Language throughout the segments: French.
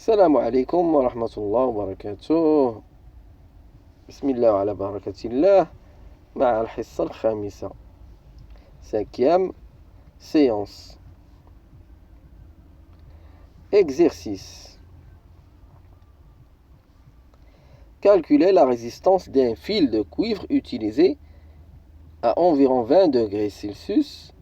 السلام عليكم ورحمة الله وبركاته. بسم الله وعلى بركة الله. مع الحصة الخامسة. Cinquième séance. Exercice. Calculer la résistance d'un fil de cuivre utilisé à environ 20 degrés Celsius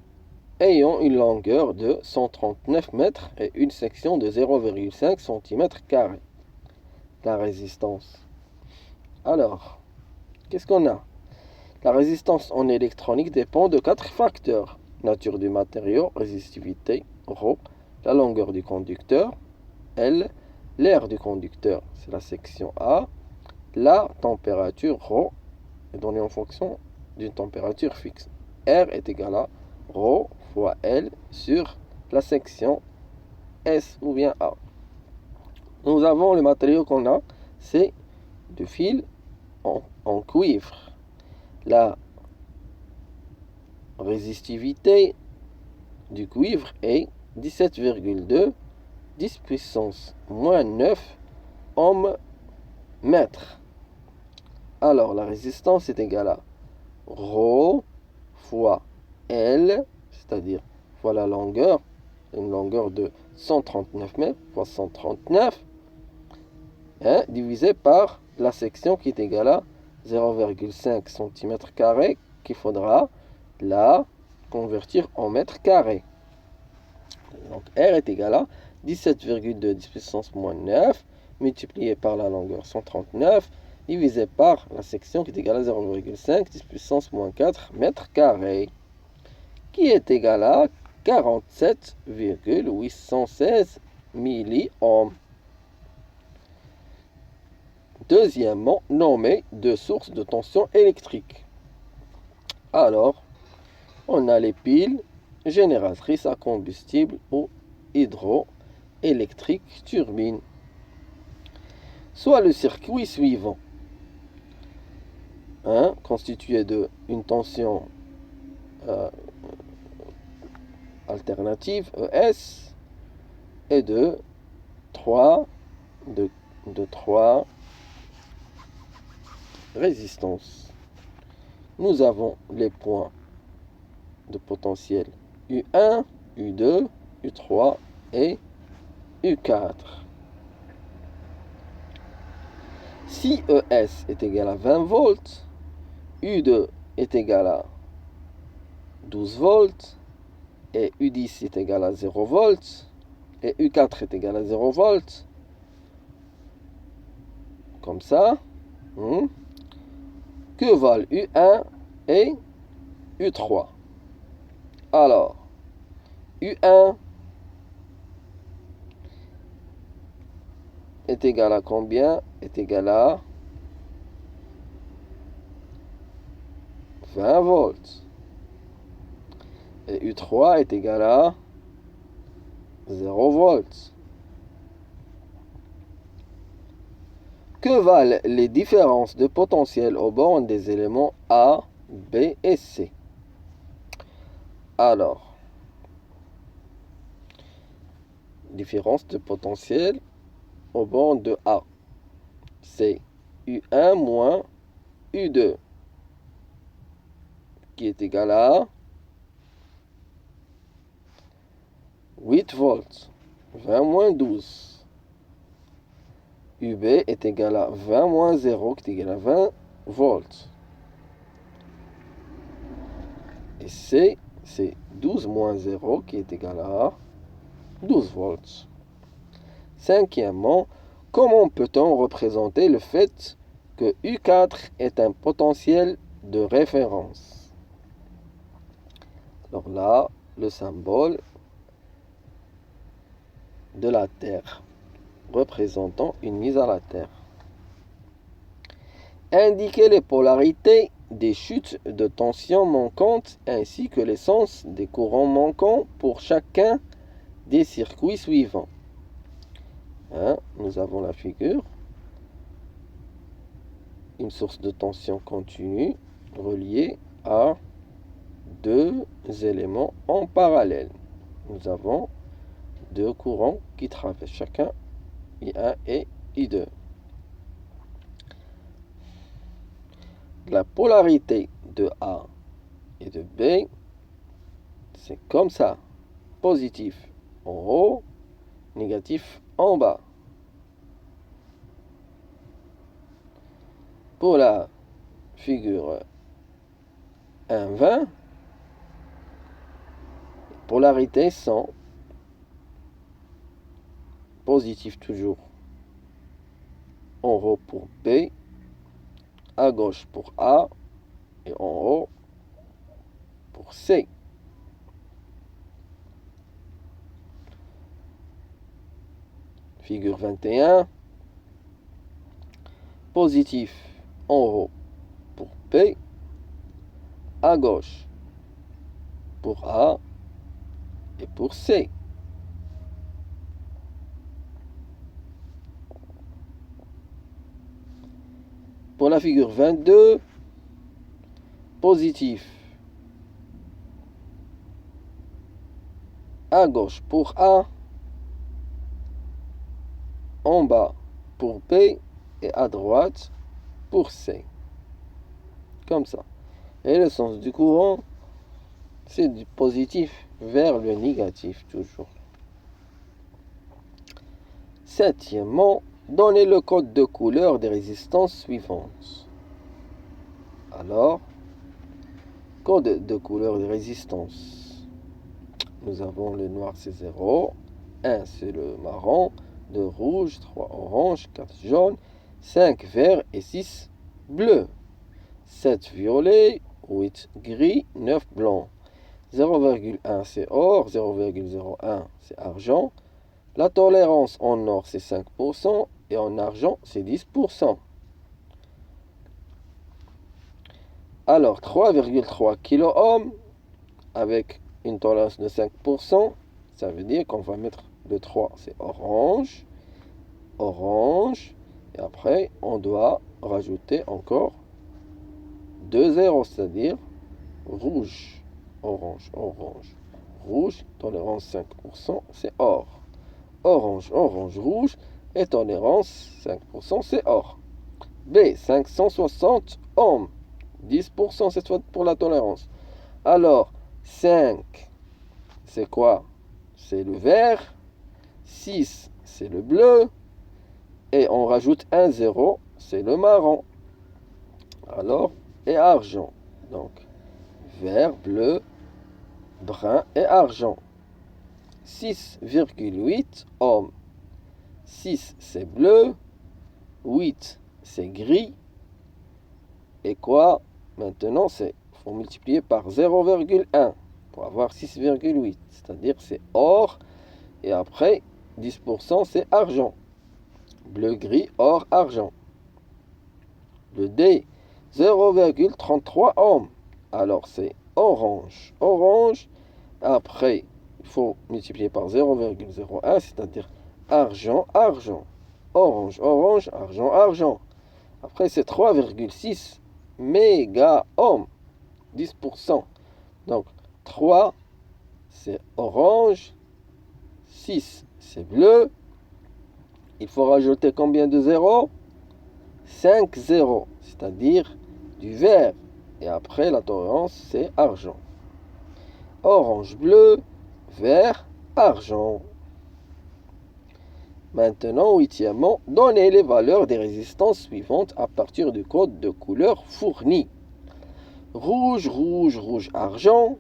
ayant une longueur de 139 mètres et une section de 0,5 cm². La résistance. Alors, qu'est-ce qu'on a? La résistance en électronique dépend de 4 facteurs. Nature du matériau, résistivité, ρ, la longueur du conducteur, L, l'air du conducteur, c'est la section A, la température, ρ, est donnée en fonction d'une température fixe. R est égal à ρ fois L sur la section S ou bien A. Nous avons le matériau qu'on a, c'est du fil en cuivre. La résistivité du cuivre est 17,2 10 puissance moins 9 ohms mètre. Alors la résistance est égale à ρ fois L, c'est-à-dire fois la longueur, une longueur de 139 mètres fois 139, divisé par la section qui est égale à 0,5 cm² qu'il faudra la convertir en mètres carrés. Donc R est égal à 17,2 10 puissance moins 9 multiplié par la longueur 139 divisé par la section qui est égale à 0,5 10 puissance moins 4 mètres carrés qui est égal à 47,816 milliohms. Deuxièmement, nommer deux sources de tension électrique. Alors, on a les piles génératrices à combustible ou hydroélectrique turbine. Soit le circuit suivant, constitué d'une tension alternative ES et de 3 résistances. Nous avons les points de potentiel U1, U2, U3 et U4. Si ES est égal à 20 volts, U2 est égal à 12 volts, et U10 est égal à 0 volts, et U4 est égal à 0 volts, comme ça, que valent U1 et U3? Alors, U1 est égal à combien? Est égal à 20 volts. Et U3 est égal à 0 volts. Que valent les différences de potentiel aux bornes des éléments A, B et C? Alors, différence de potentiel aux bornes de A, c'est U1 moins U2, qui est égal à 8 volts, 20 moins 12. UB est égal à 20 moins 0, qui est égal à 20 volts. Et C, c'est 12 moins 0, qui est égal à 12 volts. Cinquièmement, comment peut-on représenter le fait que U4 est un potentiel de référence? Alors là, le symbole de la Terre, représentant une mise à la terre. Indiquer les polarités des chutes de tension manquantes ainsi que les sens des courants manquants pour chacun des circuits suivants. Nous avons la figure. Une source de tension continue reliée à deux éléments en parallèle. Nous avons deux courants qui traversent chacun I1 et I2. La polarité de A et de B, c'est comme ça. Positif en haut, négatif en bas. Pour la figure 1,20, polarités sont positives toujours en haut pour B, à gauche pour A et en haut pour C. Figure 21, positif en haut pour B, à gauche pour A et pour C. Pour la figure 22, positif à gauche pour A, en bas pour B et à droite pour C. Comme ça. Et le sens du courant, c'est du positif vers le négatif toujours. Septièmement, donnez le code de couleur des résistances suivantes. Alors, code de couleur des résistances. Nous avons le noir, c'est 0. 1, c'est le marron. 2, rouge. 3, orange. 4, jaune. 5, vert. Et 6, bleu. 7, violet. 8, gris. 9, blanc. 0,1, c'est or. 0,01, c'est argent. La tolérance en or, c'est 5%. Et en argent, c'est 10%. Alors, 3,3 kOhms avec une tolérance de 5%, ça veut dire qu'on va mettre le 3, c'est orange, orange, et après, on doit rajouter encore 2 zéros, c'est-à-dire rouge, orange, orange, rouge, tolérance 5%, c'est or. Orange, orange, rouge, et tolérance 5%, c'est or. B, 560 ohms. 10% cette fois pour la tolérance. Alors, 5, c'est quoi? C'est le vert. 6, c'est le bleu. Et on rajoute un 0, c'est le marron. Alors, et argent. Donc, vert, bleu, brun et argent. 6,8 ohms. 6, c'est bleu. 8, c'est gris. Et quoi? Maintenant, faut multiplier par 0,1 pour avoir 6,8. C'est-à-dire c'est or. Et après, 10%, c'est argent. Bleu, gris, or, argent. Le D, 0,33 ohms. Alors, c'est orange. Orange. Après, il faut multiplier par 0,01, c'est-à-dire argent, argent. Orange, orange, argent, argent. Après, c'est 3,6 méga ohms. 10%. Donc, 3, c'est orange. 6, c'est bleu. Il faut rajouter combien de zéros? 5 zéros, c'est-à-dire du vert. Et après, la tolérance, c'est argent. Orange, bleu, vert, argent. Maintenant, huitièmement, donnez les valeurs des résistances suivantes à partir du code de couleur fourni. Rouge, rouge, rouge, argent.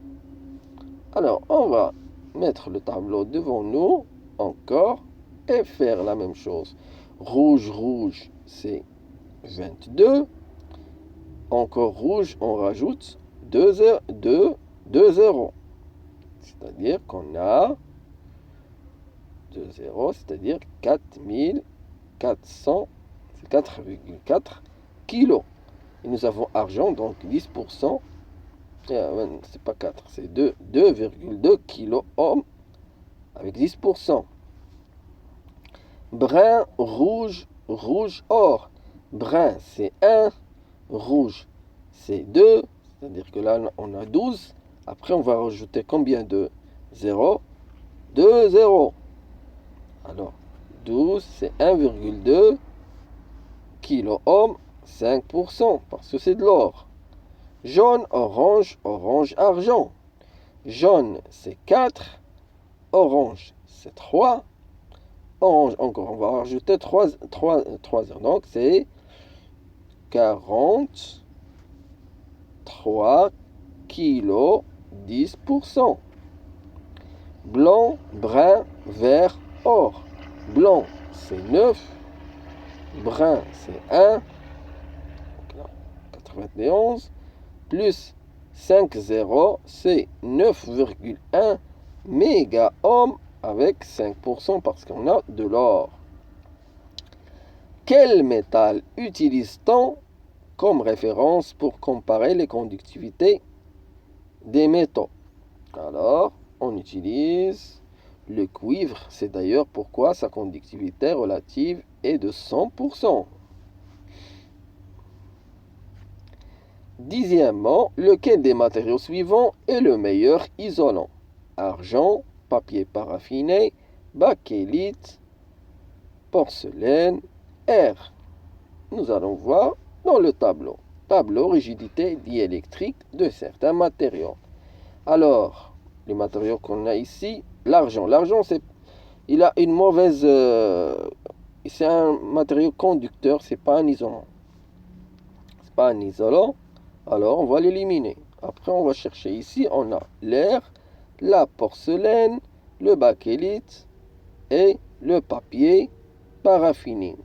Alors, on va mettre le tableau devant nous, encore, et faire la même chose. Rouge, rouge, c'est 22. Encore rouge, on rajoute 2 zéros. C'est-à-dire qu'on a 2 zéros, c'est-à-dire 4400, c'est 4,4 kilos. Et nous avons argent, donc 10%. C'est pas 4, c'est 2,2 kilo ohms avec 10%. Brun, rouge, rouge, or. Brun, c'est 1. Rouge, c'est 2. C'est-à-dire que là, on a 12. Après, on va rajouter combien de 0? 2 zéros. Alors, 12, c'est 1,2 kilo-ohm, 5%, parce que c'est de l'or. Jaune, orange, orange, argent. Jaune, c'est 4. Orange, c'est 3. Orange, encore, on va rajouter 3 heures. Donc, c'est 43 kilos, 10%. Blanc, brun, vert, or. Blanc, c'est 9. Brun, c'est 1. 91. Plus 5 zéros, c'est 9,1 méga-ohm avec 5% parce qu'on a de l'or. Quel métal utilise-t-on comme référence pour comparer les conductivités des métaux? Alors, on utilise le cuivre. C'est d'ailleurs pourquoi sa conductivité relative est de 100%. Dixièmement, lequel des matériaux suivants est le meilleur isolant? Argent, papier paraffiné, bakélite, porcelaine, air. Nous allons voir dans le tableau. Tableau rigidité diélectrique de certains matériaux. Alors, les matériaux qu'on a ici, l'argent. L'argent, il a une mauvaise... c'est un matériau conducteur, c'est pas un isolant. C'est pas un isolant, alors on va l'éliminer. Après, on va chercher ici, on a l'air, la porcelaine, le bakélite et le papier paraffiné.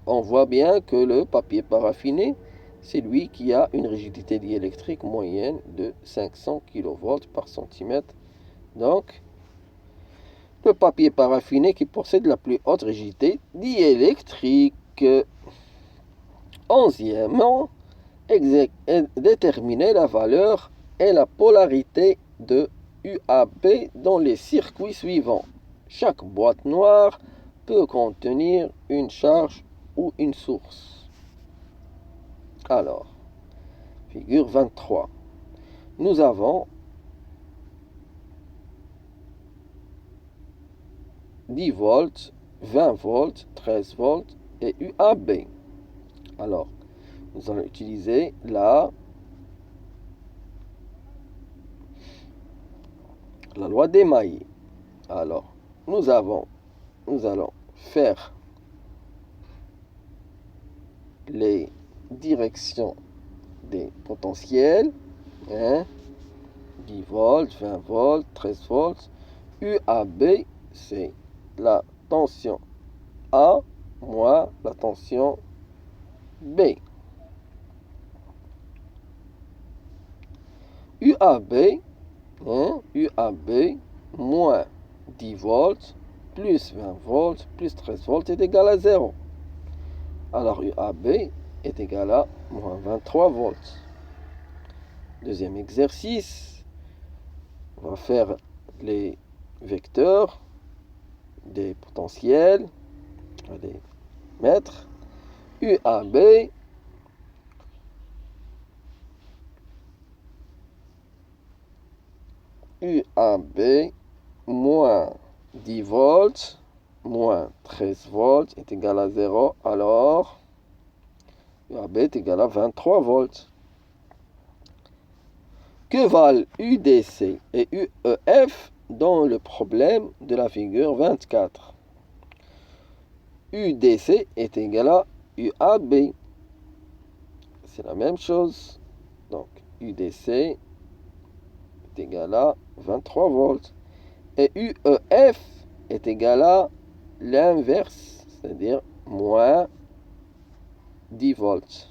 On voit bien que le papier paraffiné, c'est lui qui a une rigidité diélectrique moyenne de 500 kV par centimètre. Donc, le papier paraffiné qui possède la plus haute rigidité diélectrique. Onzièmement, déterminer la valeur et la polarité de UAB dans les circuits suivants. Chaque boîte noire peut contenir une charge ou une source. Alors, figure 23. Nous avons 10 volts, 20 volts, 13 volts et UAB. Alors, nous allons utiliser la loi d'Emaillé. Alors, nous allons faire les directions des potentiels. 10 volts, 20 volts, 13 volts. UAB, c'est la tension A moins la tension B. UAB, UAB moins 10 volts plus 20 volts plus 13 volts est égal à 0. Alors UAB est égal à moins 23 volts. Deuxième exercice, on va faire les vecteurs des potentiels, on va les mettre. UAB moins 10 volts moins 13 volts est égal à 0. Alors, UAB est égal à 23 volts. Que valent UDC et UEF dans le problème de la figure 24? UDC est égal à UAB. C'est la même chose. Donc, UDC est égal à 23 volts. Et UEF est égal à l'inverse, c'est-à-dire moins 10 volts.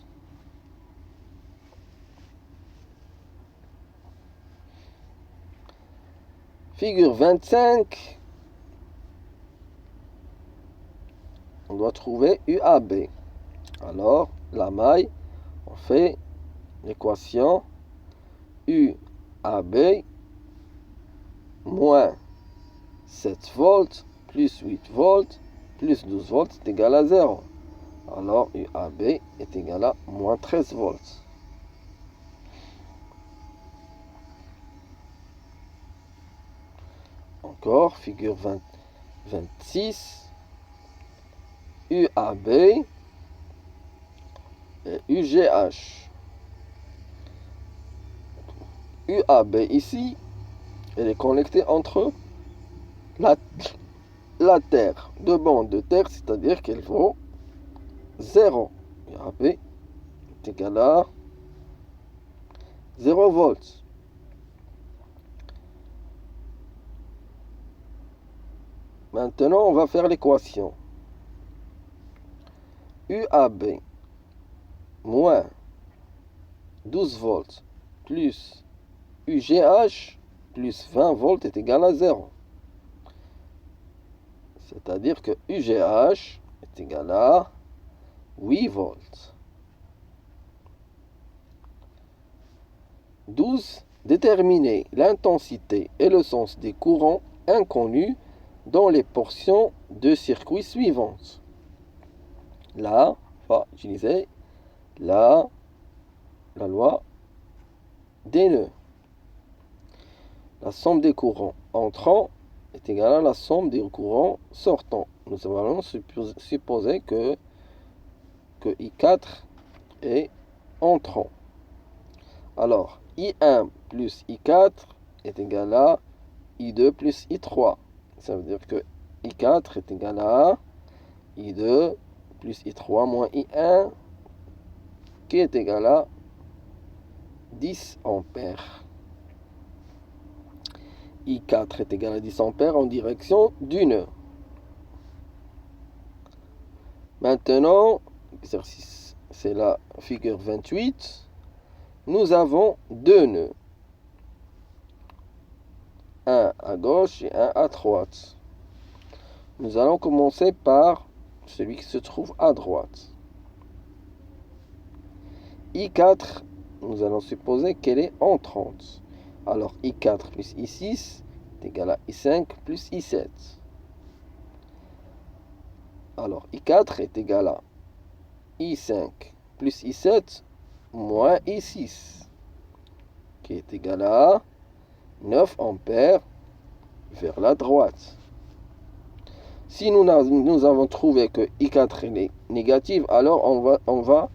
Figure 25, on doit trouver UAB. Alors, la maille, on fait l'équation UAB moins 7 volts plus 8 volts plus 12 volts est égal à 0. Alors, UAB est égal à moins 13 volts. Encore, figure 26. UAB et UGH. UAB ici, elle est connectée entre la terre, deux bandes de terre, c'est-à-dire qu'elle vaut 0. UAB est égal à 0 volts. Maintenant, on va faire l'équation. UAB moins 12 volts plus UGH plus 20 volts est égal à 0. C'est-à-dire que UGH est égal à 8 volts. 12. Déterminer l'intensité et le sens des courants inconnus dans les portions de circuit suivantes. Là, utiliser la loi des nœuds. La somme des courants entrants est égale à la somme des courants sortants. Nous allons supposer que I4 est entrant. Alors, I1 plus I4 est égal à I2 plus I3. Ça veut dire que I4 est égal à I2 plus I3 moins I1 qui est égal à 10 ampères. I4 est égal à 10 ampères en direction du nœud. Maintenant, exercice, c'est la figure 28. Nous avons deux nœuds. Un à gauche et un à droite. Nous allons commencer par celui qui se trouve à droite. I4, nous allons supposer qu'elle est entrante. Alors I4 plus I6 est égal à I5 plus I7. Alors I4 est égal à I5 plus I7 moins I6 qui est égal à 9 ampères vers la droite. Si nous avons trouvé que I4 est négative, alors on va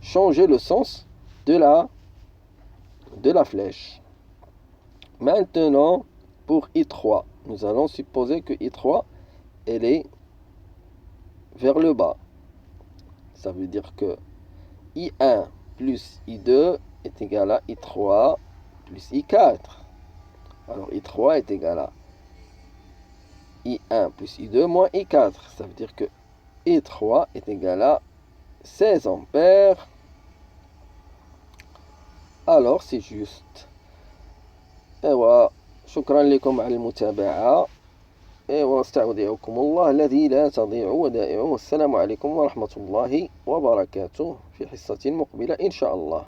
changer le sens de la flèche. Maintenant, pour I3, nous allons supposer que I3, elle est vers le bas. Ça veut dire que I1 plus I2 est égal à I3 plus I4. Alors I3 est égal à I1 plus I2 moins I4. Ça veut dire que I3 est égal à 16 ampères. Alors c'est juste. ايوا شكرا لكم على المتابعة. واستودعكم الله الذي لا تضيع ودائعه. والسلام عليكم ورحمة الله وبركاته في حصة مقبلة إن شاء الله.